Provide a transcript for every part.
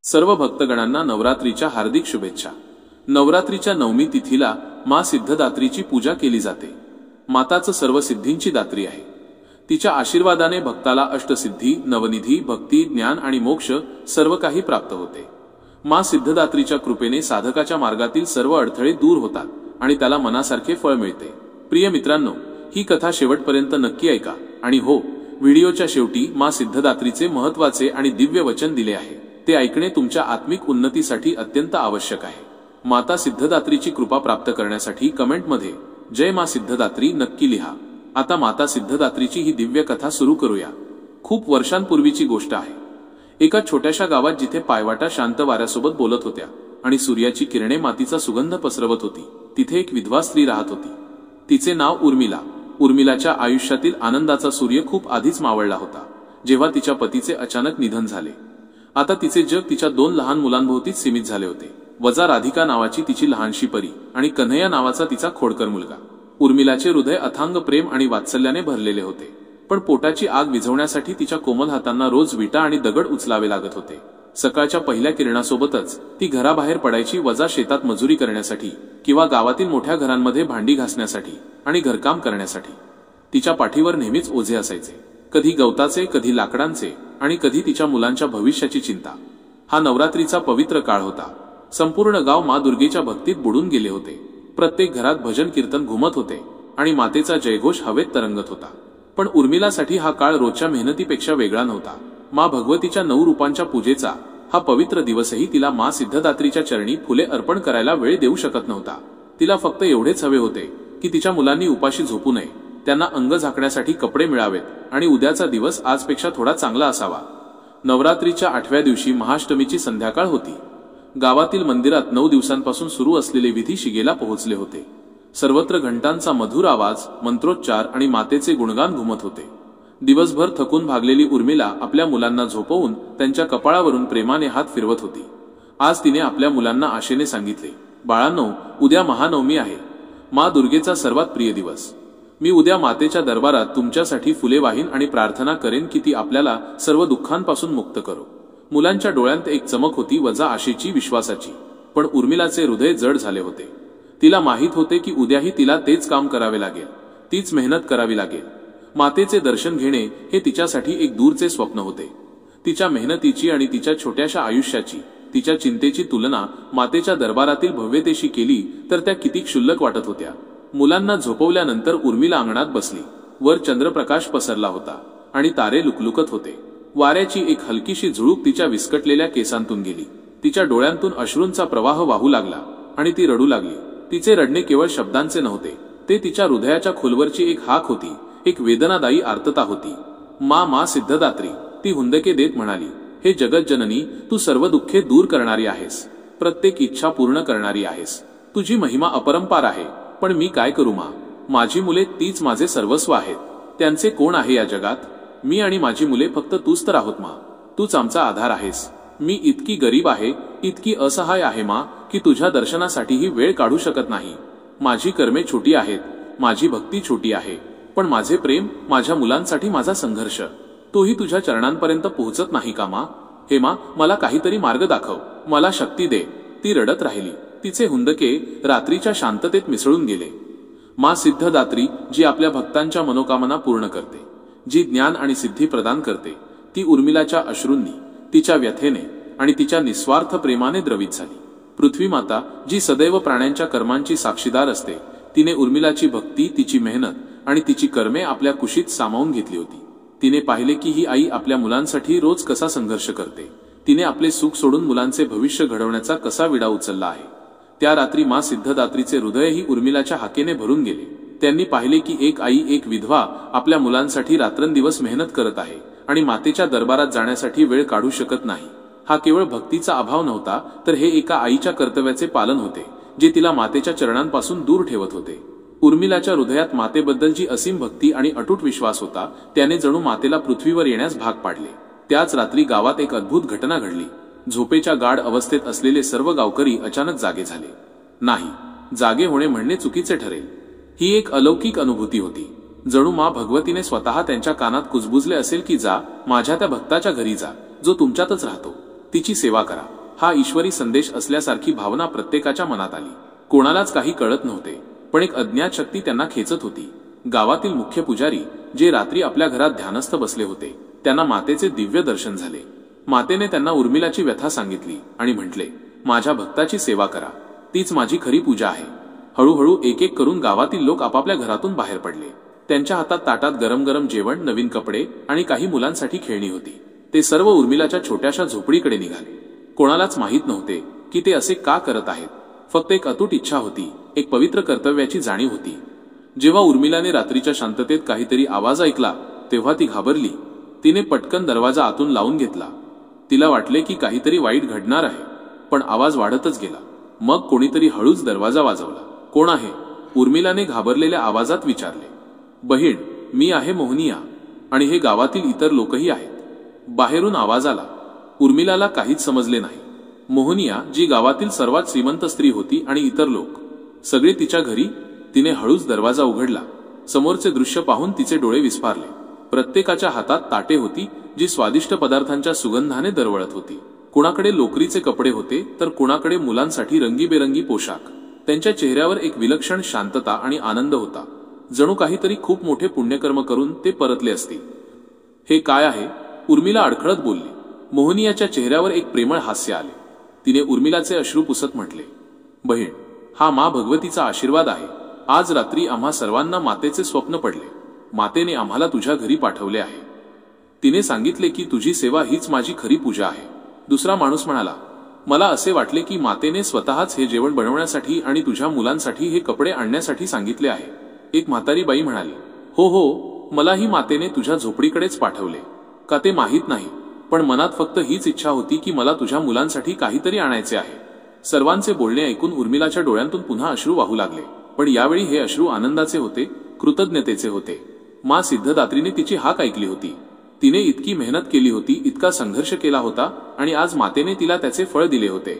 सर्व भक्तगणांना नवरात्रीच्या हार्दिक शुभेच्छा। नवरात्रीच्या नवमी तिथीला मां सिद्धदात्रीची पूजा केली जाते। माताचं सर्व सिद्धींची दात्री आहे। तिच्या आशीर्वादाने भक्ताला अष्टसिद्धी, नवनिधी, भक्ती, ज्ञान आणि मोक्ष सर्व काही प्राप्त होते। मां सिद्धदात्रीच्या कृपेने साधकाच्या मार्गातील सर्व अडथळे दूर होतात आणि त्याला मनासारखे फळ मिळते। प्रिय मित्रांनो, ही कथा शेवटपर्यंत नक्की ऐका आणि हो, व्हिडिओच्या शेवटी मां सिद्धदात्रीचे महत्त्वाचे आणि दिव्य वचन दिले आहे, ते ऐकणे तुमच्या आत्मिक उन्नतीसाठी अत्यंत आवश्यक आहे। माता सिद्धदात्रीची कृपा प्राप्त करण्यासाठी कमेंटमध्ये जय मां सिद्धदात्री नक्की लिहा। आता माता सिद्धदात्रीची ही दिव्य कथा सुरू करूया। खूप वर्षांपूर्वीची गोष्ट आहे। एका छोट्याशा गावात जिथे पायवाटा शांत वाऱ्यासोबत बोलत होत्या आणि सूर्याची किरणे मातीचा सुगंध पसरवत होती, तिथे एक विधवा स्त्री राहत होती। तिचे नाव उर्मिला। उर्मिलाच्या आयुष्यातील आनंदाचा सूर्य खूप आधीच मावळला होता, जेव्हा तिच्या पतीचे अचानक निधन झाले। आता तिचे जग तिच्या 2 लहान मुलांभोवतीच सीमित झाले होते, वजा राधिका नावाची तिची लहानशी परी आणि कन्हैया नावाचा तिचा खोडकर मुलगा। उर्मिलाचे हृदय अथांग प्रेम आणि वात्सल्याने भरलेले होते, पण पोटाची आग विझवण्यासाठी तिच्या कोमल हातांना रोज विटा आणि दगड उचलावे लागत होते। सकाळच्या पहिल्या किरणासोबतच ती घराबाहेर पडायची, वजा शेतात मजुरी करण्यासाठी किंवा गावातील मोठ्या घरांमध्ये भांडी घासण्यासाठी आणि घरकाम करण्यासाठी। तिच्या पाठीवर नेहमीच ओझे असायचे, कधी गवताचे, कधी लाकडांचे आणि कधी तिच्या मुलांच्या भविष्याची चिंता। हा नवरात्रीचा पवित्र काळ होता। संपूर्ण गाव मां दुर्गेच्या भक्तीत बुडून गेले होते। प्रत्येक घरात भजन कीर्तन घुमत होते आणि मातेचा जयघोष हवेत तरंगत होता। पण उर्मिलासाठी हा काळ रोजच्या मेहनतीपेक्षा वेगळा नव्हता। मां भगवतीच्या 9 रूपांच्या पूजेचा हा पवित्र दिवसही तिला मां सिद्धदात्रीच्या चरणी फुले अर्पण करायला वेळ देऊ शकत नव्हता। तिला फक्त एवढेच हवे होते की तिच्या मुलांनी उपाशी झोपू नये, त्यांना अंग झाकण्यासाठी कपडे मिळावेत आणि उद्याचा दिवस आजपेक्षा थोडा चांगला असावा। नवरात्रीच्या 8व्या दिवशी महाअष्टमीची संध्याकाळ होती। गावातील मंदिरात 9 दिवसांपासून सुरू असलेले विधी शिगेला पोहोचले होते। सर्वत्र घंटांचा मधुर आवाज, मंत्रोच्चार आणि मातेचे गुणगान घुमत होते। दिवसभर थकून भागलेली उर्मिला आपल्या मुलांना झोपवून त्यांच्या कपाळावरून प्रेमाने हात फिरवत होती। आज तिने आपल्या मुलांना आशेने सांगितले, बाळांनो, उद्या महानवमी आहे, मां दुर्गेचा सर्वात प्रिय दिवस। मी उद्या मातेच्या दरबारात तुमच्यासाठी फुले वाहीन आणि प्रार्थना करेन की ती आपल्याला सर्व दुःखांपासून मुक्त करो। मुलांच्या डोळ्यांत एक चमक होती, वजा आशेची, विश्वासाची। पण उर्मिलाचे हृदय जड झाले होते। तिला माहित होते की उद्याही तिला तेच काम करावे लागेल, तीच मेहनत करावी लागेल। मातेचे दर्शन घेणे हे तिच्यासाठी एक दूरचे स्वप्न होते। तिच्या मेहनतीची आणि तिच्या छोट्याशा आयुष्याची, तिच्या चिंतेची तुलना मातेच्या दरबारातील भव्यतेशी केली तर त्या किती क्षुल्लक वाटत होत्या। मुलांना झोपवल्यानंतर उर्मिला अंगणात बसली। वर चंद्रप्रकाश पसरला होता आणि तारे लुकलुकत होते। वाऱ्याची एक हलकीशी झुळूक तिच्या विस्कटलेल्या केसांतून गेली। तिच्या डोळ्यांतून अश्रूंचा प्रवाह वाहू लागला आणि ती रडू लागली। तिचे रडणे केवळ शब्दांचे नव्हते, ते तिच्या हृदयाच्या खोलवरची एक हाक होती, एक वेदनादायी आर्तता होती। मां सिद्धदात्री, ती हुंदके देत म्हणाली, हे जगज्जननी, तू सर्व दुःखे दूर करणारी आहेस, प्रत्येक इच्छा पूर्ण करणारी आहेस। तुझी महिमा अपरंपार आहे, पण मी काय करू मां? माझी मुले तीच माझे सर्वस्व आहेत, त्यांचे कोण आहे या जगात? मी आणि माझी मुले फक्त तूच तर आहोत मां, तूच आमचा आधार आहेस। मी इतकी गरीब आहे, इतकी असहाय आहे मां, की तुझ्या दर्शनासाठीही वेळ काढू शकत नाही। माझी कर्मे छोटी आहेत, माझी भक्ती छोटी आहे, पण माझे प्रेम, माझ्या मुलांसाठी माझा संघर्ष, तोही तुझ्या चरणांपर्यंत पोहोचत नाही का मां? हे मां, मला काहीतरी मार्ग दाखव, मला शक्ती दे। ती रडत राहिली। तिचे हुंदके रात्रीच्या शांततेत मिसळून गेले। मां सिद्धदात्री, जी आपल्या भक्तांच्या मनोकामना पूर्ण करते, जी ज्ञान आणि सिद्धी प्रदान करते, ती उर्मिलाच्या अश्रूंनी, तिच्या व्यथेने आणि तिच्या निस्वार्थ प्रेमाने द्रवित झाली। पृथ्वी माता, जी सदैव प्राण्यांच्या कर्मांची साक्षीदार असते, तिने उर्मिलाची भक्ती, तिची मेहनत आणि तिची कर्मे आपल्या कुशीत सामावून घेतली होती। तिने पाहिले की ही आई आपल्या मुलांसाठी रोज कसा संघर्ष करते। तिने आपले सुख सोडून मुलांचे भविष्य घडवण्याचा कसा विडा उचलला आहे। त्या रात्री मां सिद्धदात्रीचे हृदयही उर्मिलाच्या हाकेने भरून गेले। त्यांनी पाहिले की एक आई, एक विधवा आपल्या मुलांसाठी रात्रंदिवस मेहनत करत आहे आणि मातेच्या दरबारात जाण्यासाठी वेळ काढू शकत नाही। हा केवळ भक्तीचा अभाव नव्हता, तर हे एका आईच्या कर्तव्याचे पालन होते, जे तिला मातेच्या चरणांपासून दूर ठेवत होते। उर्मिलाच्या हृदयात मातेबद्दलची असीम भक्ती आणि अटूट विश्वास होता, त्याने जणू मातेला पृथ्वीवर येण्यास भाग पाडले। त्याच रात्री गावात एक अद्भुत घटना घडली। झोपेच्या गाढ अवस्थेत असलेले सर्व गावकरी अचानक जागे झाले। नाही, जागे होणे म्हणणे चुकीचे ठरेल। ही एक अलौकिक अनुभूती होती, जणू मां भगवतीने स्वतः त्यांच्या कानात कुजबुजले असेल की जा, माझ्या त्या भक्ताच्या घरी जा, जो तुमच्यातच राहतो। तिची सेवा करा हा ईश्वरी संदेश असल्यासारखी भावना प्रत्येकाच्या मनात आली। कोणालाच काही कळत नव्हते, पण एक अज्ञात शक्ती त्यांना खेचत होती। गावातील मुख्य पुजारी जे रात्री आपल्या घरात ध्यानस्थ बसले होते, त्यांना मातेचे दिव्य दर्शन झाले। मातेने त्यांना उर्मिलाची व्यथा सांगितली आणि म्हटले, माझ्या भक्ताची सेवा करा, तीच माझी खरी पूजा आहे। हळूहळू एक एक करून गावातील लोक आपापल्या घरातून बाहेर पडले। त्यांच्या हातात ताटात गरम गरम जेवण, नवीन कपडे आणि काही मुलांसाठी खेळणी होती। ते सर्व उर्मिलाच्या छोट्याशा झोपडीकडे निघाले। कोणालाच माहित नव्हते की ते असे का करत आहेत। फक्त एक अतूट इच्छा होती, एक पवित्र कर्तव्याची जाणीव होती। जेव्हा उर्मिलाने रात्रीच्या शांततेत काहीतरी आवाज ऐकला तेव्हा ती घाबरली। तिने पटकन दरवाजा आतून लावून घेतला। तिला वाटले की काहीतरी वाईट घडणार आहे, पण आवाज वाढतच गेला। मग कोणीतरी हळूच दरवाजा वाजवला। कोण आहे? उर्मिलाने घाबरलेल्या आवाजात विचारले। बहीण, मी आहे मोहनिया, आणि हे गावातील इतर लोकही आहेत। बाहेरून आवाज आला। उर्मिलाला काहीच समजले नाही। मोहनिया, जी गावातील सर्वात श्रीमंत स्त्री होती, आणि इतर लोक सगळे तिच्या घरी। तिने हळूच दरवाजा उघडला। समोरचे दृश्य पाहून तिचे डोळे विस्फारले। प्रत्येकाच्या हातात ताटे होती जी स्वादिष्ट पदार्थांच्या सुगंधाने दरवळत होती। कुणाकडे लोकरीचे कपडे होते तर कुणाकडे मुलांसाठी रंगीबेरंगी पोशाख। त्यांच्या चेहऱ्यावर एक विलक्षण शांतता आणि आनंद होता, जणू काहीतरी खूप मोठे पुण्यकर्म करून ते परतले असतील। हे काय आहे? उर्मिला अडखळत बोलली। मोहनियाच्या चेहऱ्यावर एक प्रेमळ हास्य आले। तिने उर्मिलाचे अश्रू पुसत म्हटले, बहीण, हा मा भगवतीचा आशीर्वाद आहे। आज रात्री आम्हा सर्वांना मातेचे स्वप्न पडले। मातेने आम्हाला तुझ्या घरी पाठवले आहे। तिने सांगितले की तुझी सेवा हीच माझी खरी पूजा आहे। दुसरा माणूस म्हणाला, मला असे वाटले की मातेने स्वतःच हे जेवण बनवण्यासाठी आणि तुझ्या मुलांसाठी हे कपडे आणण्यासाठी सांगितले आहे। एक म्हातारी बाई म्हणाली, हो हो, मलाही मातेने तुझ्या झोपडीकडेच पाठवले। का ते माहीत नाही, पण मनात फक्त हीच इच्छा होती की मला तुझ्या मुलांसाठी काहीतरी आणायचे आहे। सर्वांचे बोलणे ऐकून उर्मिलाच्या डोळ्यांतून पुन्हा अश्रू वाहू लागले, पण यावेळी हे अश्रू आनंदाचे होते, कृतज्ञतेचे होते। मा सिद्धदात्रीने तिची हाक ऐकली होती। तिने इतकी मेहनत केली होती, इतका संघर्ष केला होता, आणि आज मातेने तिला त्याचे फळ दिले होते।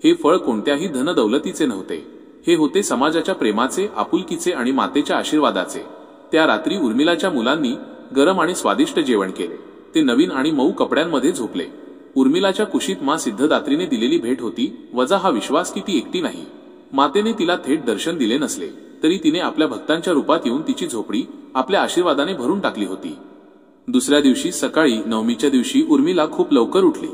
हे फळ कोणत्याही धनदौलतीचे नव्हते, हे होते समाजाच्या प्रेमाचे, आपुलकीचे आणि मातेच्या आशीर्वादाचे। त्या रात्री उर्मिलाच्या मुलांनी गरम आणि स्वादिष्ट जेवण केले। ते नवीन आणि मऊ कपड्यांमध्ये झोपले। उर्मिलाच्या कुशीत मा सिद्धदात्रीने दिलेली भेट होती, वजा हा विश्वास की ती एकटी नाही। मातेने तिला थेट दर्शन दिले नसले तरी तिने आपल्या भक्तांच्या रूपात येऊन तिची झोपडी आपल्या आशीर्वादाने भरून टाकली होती। दुसऱ्या दिवशी सकाळी, नवमीच्या दिवशी, उर्मिला खूप लवकर उठली।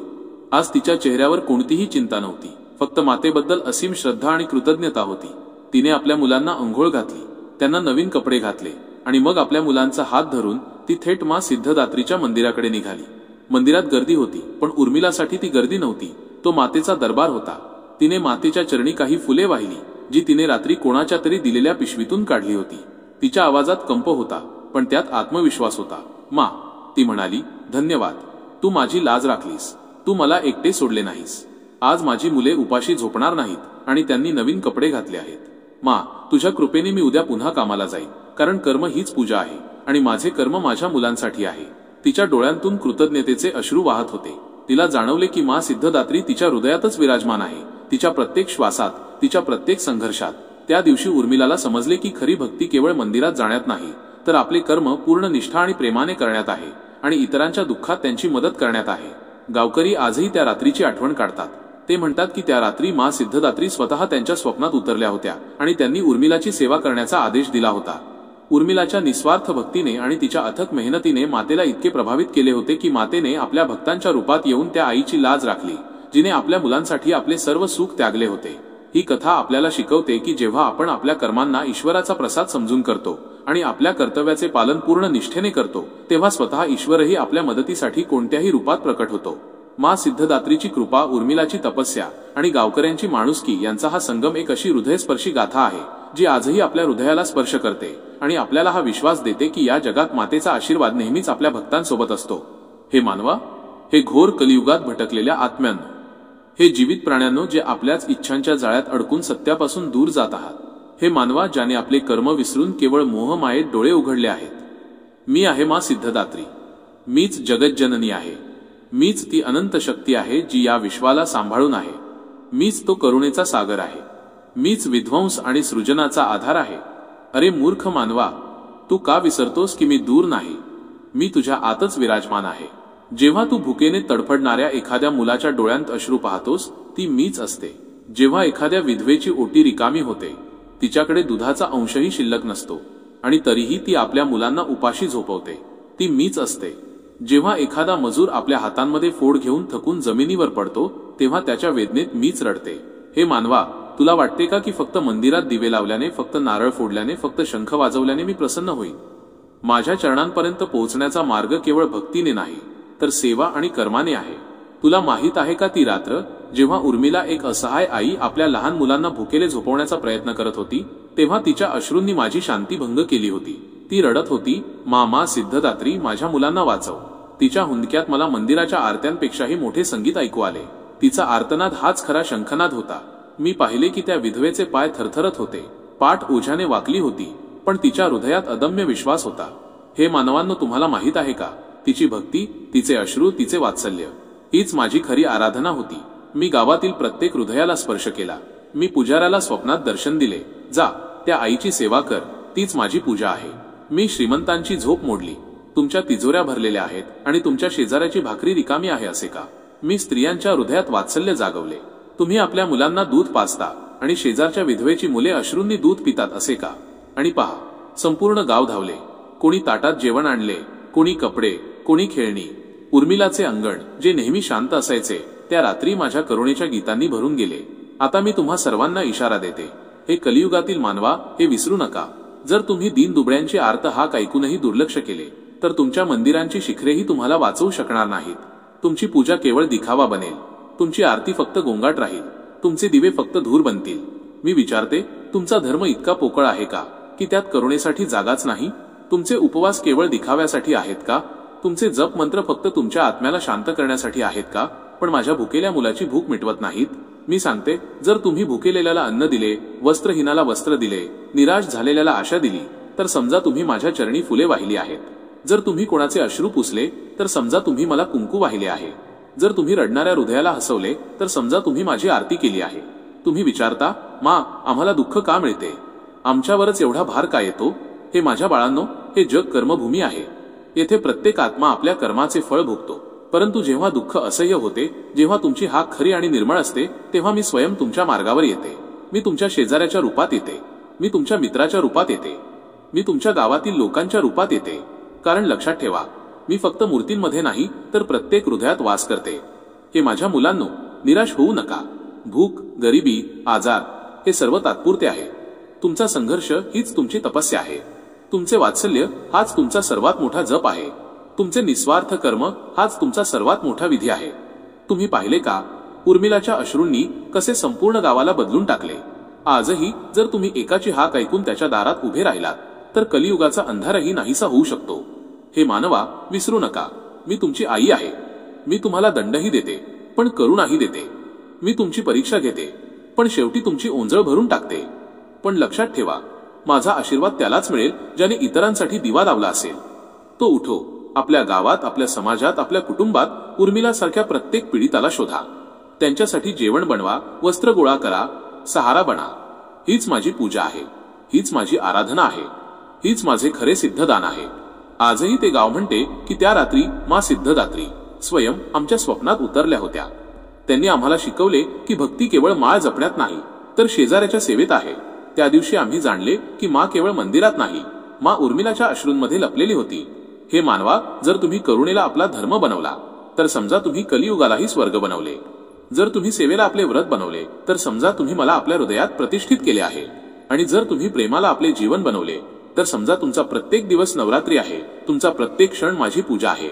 आज तिच्या चेहऱ्यावर कोणतीही चिंता नव्हती, फक्त मातेबद्दल असीम श्रद्धा आणि कृतज्ञता होती। तिने आपल्या मुलांना अंघोळ घातली, त्यांना नवीन कपडे घातले, आणि मग आपल्या मुलांचा हात धरून ती थेट मा सिद्धदात्रीच्या मंदिराकडे निघाली। मंदिरात गर्दी होती, पण उर्मिलासाठी ती गर्दी नव्हती, तो मातेचा दरबार होता। तिने मातेच्या चरणी काही फुले वाहिली, जी तिने रात्री कोणाच्या तरी दिलेल्या पिशवीतून काढली होती। तिच्या आवाजात कंप होता, पण त्यात आत्मविश्वास होता। मा, ती म्हणाली, धन्यवाद, तू माझी लाज राखलीस, तू मला एकटे सोडले नाहीस। आज माझी मुले उपाशी झोपणार नाहीत आणि त्यांनी नवीन कपडे घातले आहेत। मा, तुझ्या कृपेने मी उद्या पुन्हा कामाला जाईन, कारण कर्म हीच पूजा आहे आणि माझे कर्म माझ्या मुलांसाठी आहे। तिच्या डोळ्यांतून कृतज्ञतेचे अश्रू वाहत होते। तिला जाणवले की मा सिद्धदात्री तिच्या हृदयातच विराजमान आहे, तिच्या प्रत्येक श्वासात, तिच्या प्रत्येक संघर्षात। त्या दिवशी उर्मिलाला समजले की खरी भक्ती केवळ मंदिरात जाण्यात नाही, तर आपले कर्म पूर्ण निष्ठा आणि प्रेमाने करण्यात आहे, आणि इतरांच्या दुःखात त्यांची मदत करण्यात आहे। गावकरी आजही त्या रात्रीची आठवण काढतात। ते म्हणतात की त्या रात्री मा सिद्धदात्री स्वतः त्यांच्या स्वप्नात उतरल्या होत्या आणि त्यांनी उर्मिलाची सेवा करण्याचा आदेश दिला होता। उर्मिलाच्या निस्वार्थ भक्तीने आणि तिच्या अथक मेहनतीने मातेला इतके प्रभावित केले होते की मातेने आपल्या भक्तांच्या रूपात येऊन त्या आईची लाज राखली, जिने आपल्या मुलांसाठी आपले सर्व सुख त्यागले होते। ही कथा आपल्याला शिकवते की जेव्हा आपण आपल्या कर्मांना ईश्वराचा प्रसाद समजून करतो आणि आपल्या कर्तव्याचे पालन पूर्ण निष्ठेने करतो, तेव्हा स्वतः ईश्वरही आपल्या मदतीसाठी कोणत्याही रूपात प्रकट होतो। मा सिद्धदात्रीची कृपा, उर्मिलाची तपस्या आणि गावकऱ्यांची माणुसकी यांचा हा संगम एक अशी हृदयस्पर्शी गाथा आहे, जी आजही आपल्या हृदयाला स्पर्श करते आणि आपल्याला हा विश्वास देते की या जगात मातेचा आशीर्वाद नेहमीच आपल्या भक्तांसोबत असतो। हे मानवा, हे घोर कलियुगात भटकलेल्या आत्म्यांनो, हे जीवित प्राण्यांनो जे आपल्याच इच्छांच्या जाळ्यात अडकून सत्यापासून दूर जात आहात, हे मानवा ज्याने आपले कर्म विसरून केवळ मोहमायेत डोळे उघडले आहेत, मी आहे मा सिद्धदात्री। मीच जगज्जननी आहे। मीच ती अनंत शक्ती आहे जी या विश्वाला सांभाळून आहे। मीच तो करुणेचा सागर आहे। मीच विध्वंस आणि सृजनाचा आधार आहे। अरे मूर्ख मानवा, तू का विसरतोस की मी दूर नाही? मी तुझ्या आतच विराजमान आहे। जेव्हा तू भुकेने तडफडणाऱ्या एखाद्या मुलाच्या डोळ्यांत अश्रू पाहतोस, ती मीच असते. जेव्हा एखाद्या विधवेची ओटी रिकामी होते, तिच्याकडे दुधाचा अंशही शिल्लक नसतो आणि तरीही ती आपल्या मुलांना उपाशी झोपवते, ती मीच असते. जेव्हा एखादा मजूर आपल्या हातांमध्ये फोड घेऊन थकून जमिनीवर पडतो, तेव्हा त्याच्या वेदनेत मीच रडते. हे मानवा, तुला वाटते का की फक्त मंदिरात दिवे लावल्याने, फक्त नारळ फोडल्याने, फक्त शंख वाजवल्याने मी प्रसन्न होईन? माझ्या चरणांपर्यंत पोहोचण्याचा मार्ग केवळ भक्तीने नाही, तर सेवा आणि कर्माने आहे. तुला माहित आहे का ती रात्र जेव्हा उर्मिला, एक असहाय आई, आपल्या लहान मुलांना भुकेले झोपवण्याचा प्रयत्न करत होती, तेव्हा तिच्या अश्रूंनी माझी शांती भंग केली होती. ती रडत होती, मा सिद्धदात्री, माझ्या मुलांना वाचव. तिच्या हुंदक्यात मला मंदिराच्या आरत्यांपेक्षाही मोठे संगीत ऐकू आले. तिचा आर्तनाद हाच खरा शंखनाद होता. मी पाहिले की त्या विधवेचे पाय थरथरत होते, पाठ ओझ्याने वाकली होती, पण तिच्या हृदयात अदम्य विश्वास होता. हे मानवांनो, तुम्हाला माहित आहे का, तिची भक्ती, तिचे अश्रू, तिचे वात्सल्य, हीच माझी खरी आराधना होती. मी गावातील प्रत्येक हृदयाला स्पर्श केला. मी पुजाऱ्याला स्वप्नात दर्शन दिले, जा त्या आईची सेवा कर, तीच माझी पूजा आहे. मी श्रीमंतांची झोप मोडली. तुमच्या तिजोऱ्या भरलेल्या आहेत आणि तुमच्या शेजाऱ्याची भाकरी रिकामी आहे असे का? मी स्त्रियांच्या हृदयात वात्सल्य जागवले. तुम्ही आपल्या मुलांना दूध पाजता आणि शेजारच्या विधवेची मुले अश्रूंनी दूध पितात असे का? आणि पहा, संपूर्ण गाव धावले. कोणी ताटात जेवण आणले, कोणी कपडे, कोणी खेळणी. उर्मिलाचे अंगण, जे नेहमी शांत असायचे, त्या रात्री माझ्या करुणेच्या गीतांनी भरून गेले. आता मी तुम्हा सर्वांना इशारा देते, हे कलियुगातील मानवा, हे विसरू नका. जर तुम्ही दीनदुबळ्यांची आर्त हाक ऐकूनही दुर्लक्ष केले, तर तुमच्या मंदिरांची शिखरेही तुम्हाला वाचवू शकणार नाहीत. तुमची पूजा केवळ दिखावा बनेल, तुमची आरती फक्त गोंगाट राहील, तुमचे दिवे फक्त धूर बनतील. मी विचारते, तुमचा धर्म इतका पोकळ आहे का की त्यात करुणेसाठी जागाच नाही? तुमचे उपवास केवळ दिखाव्यासाठी आहेत का? तुमचे जप मंत्र फक्त तुमच्या आत्म्याला शांत करण्यासाठी आहेत का, पण माझ्या भुकेल्या मुलाची भूक मिटवत नाहीत? मी सांगते, जर तुम्ही भुकेलेल्याला अन्न दिले, वस्त्रहीनाला वस्त्र दिले, निराश झालेल्याला आशा दिली, तर समजा तुम्ही माझ्या चरणी फुले वाहिली आहेत. जर तुम्ही कोणाचे अश्रू पुसले, तर समजा तुम्ही मला कुंकू वाहिले आहे. जर तुम्ही रडणाऱ्या हृदयाला हसवले, तर समजा तुम्ही माझी आरती केली आहे. तुम्ही विचारता, मा, आम्हाला दुःख का मिळते? आमच्यावरच एवढा भार का येतो? हे माझ्या बाळांनो, हे जग कर्मभूमी आहे. येथे प्रत्येक आत्मा आपल्या कर्माचे फळ भोगतो. परंतु जेव्हा दुःख असह्य होते, जेव्हा तुमची हाक खरी आणि निर्मळ असते, तेव्हा मी स्वयं तुमच्या मार्गावर येते. मी तुमच्या शेजाऱ्याच्या रूपात येते, मी तुमच्या मित्राच्या रूपात येते, मी तुमच्या गावातील लोकांच्या रूपात येते. कारण लक्षात ठेवा, मी फक्त मूर्तींमध्ये नाही, तर प्रत्येक हृदयात वास करते. हे माझ्या मुलांनो, निराश होऊ नका. भूक, गरिबी, आजार हे सर्व तात्पुरते आहे. तुमचा संघर्ष हीच तुमची तपस्या आहे. तुमचे वात्सल्य हाच तुमचा सर्वात मोठा जप आहे. तुमचे निस्वार्थ कर्म हाच तुमचा सर्वात मोठा विधी आहे. तुम्ही पाहिले का, उर्मिलाच्या अश्रूंनी कसे संपूर्ण गावाला बदलून टाकले. आजही जर तुम्ही एकाची हाक ऐकून त्याच्या दारात उभे राहिलात, तर कलियुगाचा अंधारही नाहीसा होऊ शकतो. हे मानवा, विसरू नका, मी तुमची आई आहे. मी तुम्हाला दंडही देते, पण करुणाही देते. मी तुमची परीक्षा घेते, पण शेवटी तुमची ओंजळ भरून टाकते. पण लक्षात ठेवा, माझा आशीर्वाद त्यालाच मिळेल ज्याने इतरांसाठी दिवा लावला असेल. तो उठो, आपल्या गावात, आपल्या समाजात, आपल्या कुटुंबात उर्मिलासारख्या प्रत्येक पीडिताला शोधा. त्यांच्यासाठी जेवण बनवा, वस्त्र गोळा करा, सहारा बना. हीच माझी पूजा आहे, हीच माझी आराधना आहे, हीच माझे खरे सिद्धदान आहे. आजही ते गाव म्हणते की त्या रात्री मा सिद्धदात्री स्वयं आमच्या स्वप्नात उतरल्या होत्या. त्यांनी आम्हाला शिकवले की भक्ती केवळ माळ जपण्यात नाही, तर शेजाऱ्याच्या सेवेत आहे. त्या दिवशी आम्ही जाणले की मा केवळ मंदिरात नाही, मा उर्मिलाच्या अश्रूंमध्ये लपलेली होती. हे मानवा, जर तुम्ही करुणेला आपला धर्म बनवला, तर समजा तुम्ही कलियुगालाही स्वर्ग बनवले. जर तुम्ही सेवेला आपले व्रत बनवले, तर समजा तुम्ही मला आपल्या हृदयात प्रतिष्ठित केले आहे. आणि जर तुम्ही प्रेमाला आपले जीवन बनवले, तर समजा तुमचा प्रत्येक दिवस नवरात्री आहे, तुमचा प्रत्येक क्षण माझी पूजा आहे.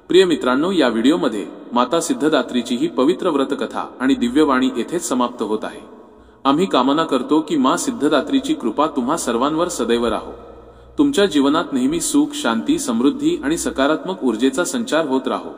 प्रिय मित्रांनो, या व्हिडिओमध्ये माता सिद्धदात्रीची ही पवित्र व्रतकथा आणि दिव्यवाणी येथेच समाप्त होत आहे. आम्ही कामना करतो की मा सिद्धदात्रीची कृपा तुम्हा सर्वांवर सदैव राहो. तुमच्या जीवनात नेहमी सुख, शांती, समृद्धी आणि सकारात्मक ऊर्जेचा संचार होत राहो.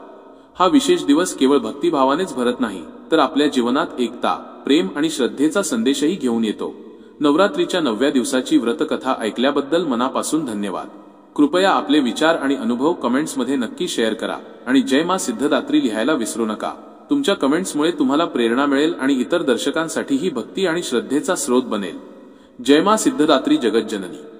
हा विशेष दिवस केवळ भक्तिभावानेच भरत नाही, तर आपल्या जीवनात एकता, प्रेम आणि श्रद्धेचा संदेशही घेऊन येतो. नवरात्रीच्या 9व्या दिवसाची व्रतकथा ऐकल्याबद्दल मनापासून धन्यवाद. कृपया आपले विचार आणि अनुभव कमेंट्समध्ये नक्की शेअर करा आणि जय मा सिद्धदात्री लिहायला विसरू नका. तुमच्या कमेंट्समुळे तुम्हाला प्रेरणा मिळेल आणि इतर दर्शकांसाठीही भक्ती आणि श्रद्धेचा स्रोत बनेल. जय मा सिद्धदात्री जगज्जननी.